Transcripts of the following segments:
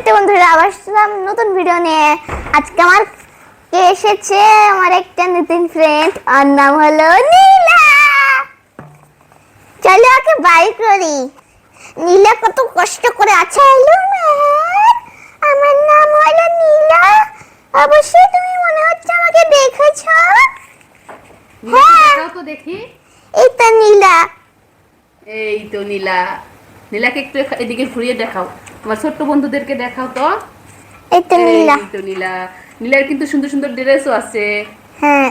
নমস্তে বন্ধুরা, আবার আসলাম নতুন ভিডিও নিয়ে। আজকে আমার কে এসেছে, আমার একটা নতুন ফ্রেন্ড, আর নাম হলো নীলা। চলো ওকে বাই করি। নীলা কত কষ্ট করে আছে। হ্যালো ম্যাম, আমার নাম হলো নীলা। অবশ্যই তুমি মনে হচ্ছে আমাকে দেখেছো। হ্যাঁ, দেখাও তো দেখি। এই তো নীলা। এই তো নীলা। নীলাকে একটু এদিকে ঘুরিয়ে দেখাও, তোমার ছোট্ট বন্ধুদেরকে দেখাও তো। এই তো নীলা। এই তো নীলা। নীলার কিন্তু সুন্দর সুন্দর ড্রেসও আছে। হ্যাঁ,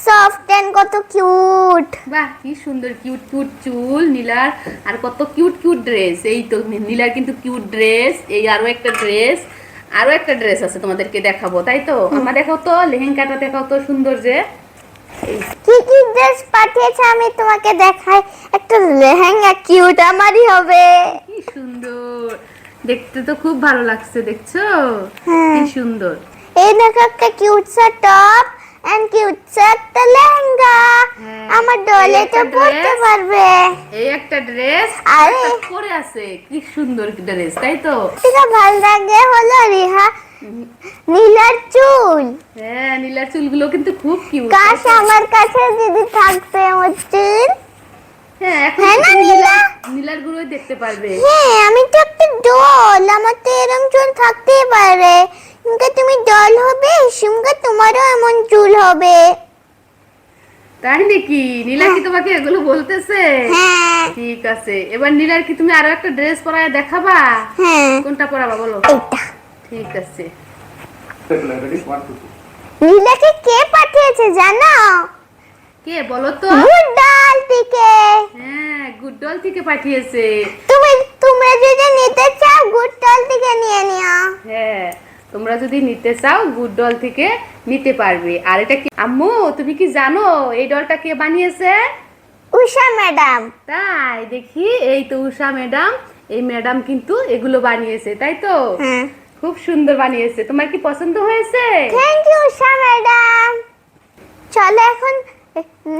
সফট এন্ড কত কিউট। বাহ, কি সুন্দর কিউট কিউট চুল নীলার, আর কত কিউট কিউট ড্রেস। এই তো নীলার কিন্তু কিউট ড্রেস। এই আরো একটা ড্রেস আছে, তোমাদেরকে দেখাবো, তাই তো? আমার দেখাও তো, লেহেঙ্গাটা দেখাও তো, সুন্দর যে। কি কি ড্রেস পাঠিয়েছে আমি তোমাকে দেখাই। একটা লেহেঙ্গা কিউট আমারই হবে। কি সুন্দর দেখতে, তো খুব ভালো লাগছে, দেখছো? হ্যাঁ। কি সুন্দর। এই দেখো একটা কিউট সা টপ এন্ড কিউট সা একটা লেহেঙ্গা। হ্যাঁ, আমার ডলে এই তো একটা পরতে dress, পারবে। এই একটা ড্রেস আরে পরে আছে, কি সুন্দর ড্রেস, তাই তো? এটা ভালো লাগে হলো রিহা, নীলার চুল। হ্যাঁ, নীলার চুলগুলো কিন্তু খুব কিউট। কাশ আমার কাছে যদি থাকতে আমার চুল। হ্যাঁ, এখন হ্যাঁ না তুমি নীলা? নীলার গুলোই দেখতে পারবে। হ্যাঁ, আমি তো একটা ডল, আমার তো এরকম চুল থাকতেই পারে। কিন্তু তুমি ডল হবে, সুমকা তোমারও এমন চুল হবে। তাই নাকি? নীলা কি তোমাকে এগুলো বলতেছে? হ্যাঁ ঠিক আছে, এবার নীলার কি তুমি আরো একটা ড্রেস পরায় দেখাবা? হ্যাঁ, কোনটা পরাবা বলো? এটা ঠিক আছে। নীলাকে কে পাঠিয়েছে জানো? কে বলো তো? গুড্ডাল থেকে। হ্যাঁ, গুডডল থেকে পাঠিয়েছে। তোমরা যদি নিতে চাও গুড্ডাল থেকে নিয়ে নিও। হ্যাঁ, তোমরা যদি নিতে চাও গুড ডল থেকে নিতে পারবে। আর এটা কি আম্মু, তুমি কি জানো এই ডলটা কে বানিয়েছে? উষা ম্যাডাম। তাই দেখি, এই তো উষা ম্যাডাম। এই ম্যাডাম কিন্তু এগুলো বানিয়েছে, তাই তো? হ্যাঁ, খুব সুন্দর বানিয়েছে। তোমার কি পছন্দ হয়েছে? Thank you Usha madam. চলো এখন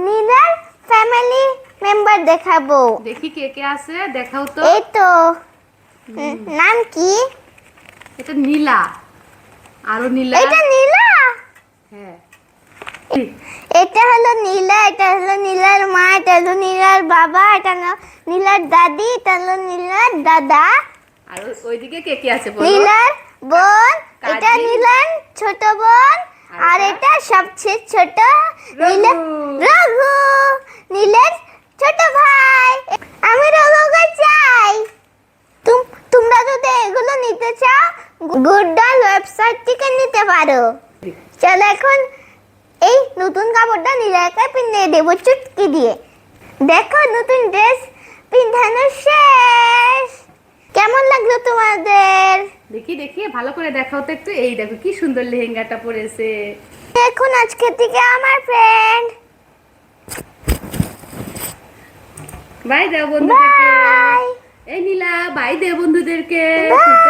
নীলার ফ্যামিলি মেম্বার দেখাবো। দেখি কে কে আছে, দেখাও তো। এই তো নাম কি? এটা নীলা। আরো নীলা। এটা নীলা। হ্যাঁ, এটা হলো নীলা, এটা হলো নীলার মা, এটা হলো নীলার বাবা, এটা হলো নীলার দাদি, এটা হলো নীলার দাদা, আর ওইদিকে কে কে আছে বলো? নীলার বোন, এটা কাজিন। নীলার ছোট বোন, আর এটা সবচেয়ে ছোট নীলা রঘু, নীলের ছোট ভাই। আমি রঘুকে চাই। তোমরা যদি এগুলো নিতে চাও গুডডল ওয়েবসাইট থেকে নিতে পারো। চলো এখন এই নতুন কাপড়টা নীলাকে পিনিয়ে দেবো চুটকি দিয়ে। দেখো নতুন ড্রেস পিন্ধানো শেষ। কেমন লাগলো তোমাদের? দেখি দেখি ভালো করে দেখাও তো একটু। এই দেখো কি সুন্দর লেহেঙ্গাটা পরেছে। এখন আজকে থেকে আমার ফ্রেন্ড। বাই দাও বন্ধুদেরকে। বাই এই নীলা, বাই দে বন্ধুদেরকে। বাই।